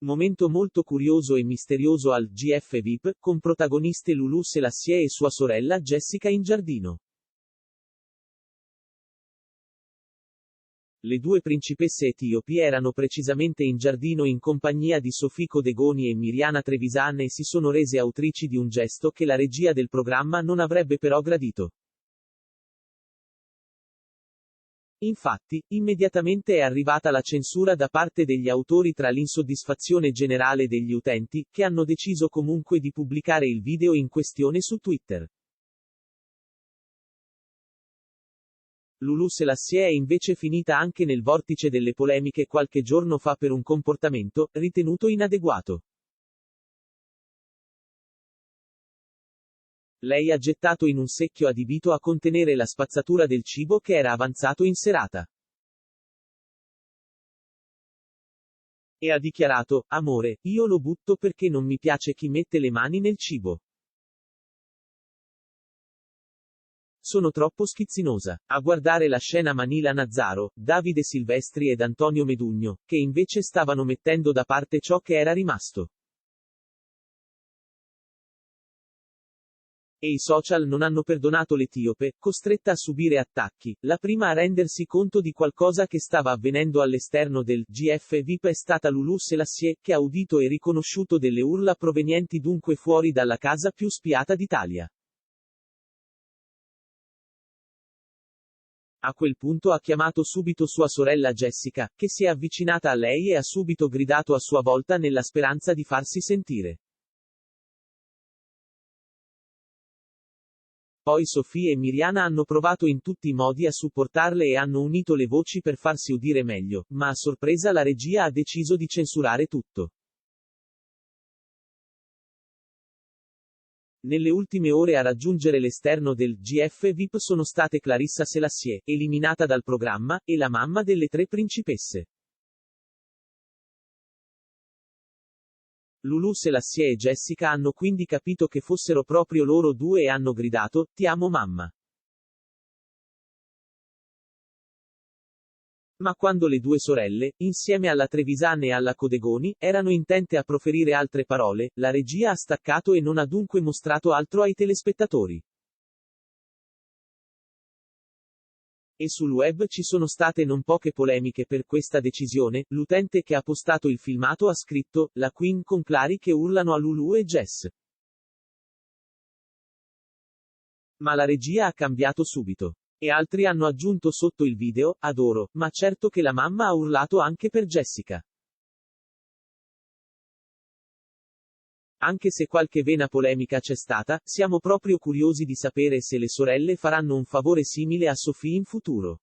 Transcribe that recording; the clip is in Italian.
Momento molto curioso e misterioso al GF VIP, con protagoniste Lulu Selassie e sua sorella Jessica in giardino. Le due principesse etiopi erano precisamente in giardino in compagnia di Sophie Codegoni e Miriana Trevisan e si sono rese autrici di un gesto che la regia del programma non avrebbe però gradito. Infatti, immediatamente è arrivata la censura da parte degli autori tra l'insoddisfazione generale degli utenti, che hanno deciso comunque di pubblicare il video in questione su Twitter. Lulu Selassie è invece finita anche nel vortice delle polemiche qualche giorno fa per un comportamento, ritenuto inadeguato. Lei ha gettato in un secchio adibito a contenere la spazzatura del cibo che era avanzato in serata. E ha dichiarato, amore, io lo butto perché non mi piace chi mette le mani nel cibo. Sono troppo schizzinosa. A guardare la scena Manila Nazzaro, Davide Silvestri ed Antonio Medugno, che invece stavano mettendo da parte ciò che era rimasto. E i social non hanno perdonato l'etiope, costretta a subire attacchi. La prima a rendersi conto di qualcosa che stava avvenendo all'esterno del GF VIP è stata Lulu Selassie, che ha udito e riconosciuto delle urla provenienti dunque fuori dalla casa più spiata d'Italia. A quel punto ha chiamato subito sua sorella Jessica, che si è avvicinata a lei e ha subito gridato a sua volta nella speranza di farsi sentire. Poi Sophie e Miriana hanno provato in tutti i modi a supportarle e hanno unito le voci per farsi udire meglio, ma a sorpresa la regia ha deciso di censurare tutto. Nelle ultime ore a raggiungere l'esterno del GF VIP sono state Clarissa Selassie, eliminata dal programma, e la mamma delle tre principesse. Lulu Selassie e Jessica hanno quindi capito che fossero proprio loro due e hanno gridato, ti amo mamma. Ma quando le due sorelle, insieme alla Trevisan e alla Codegoni, erano intente a proferire altre parole, la regia ha staccato e non ha dunque mostrato altro ai telespettatori. E sul web ci sono state non poche polemiche per questa decisione. L'utente che ha postato il filmato ha scritto, la Queen con Clary che urlano a Lulu e Jess. Ma la regia ha cambiato subito. E altri hanno aggiunto sotto il video, adoro, ma certo che la mamma ha urlato anche per Jessica. Anche se qualche vena polemica c'è stata, siamo proprio curiosi di sapere se le sorelle faranno un favore simile a Sophie in futuro.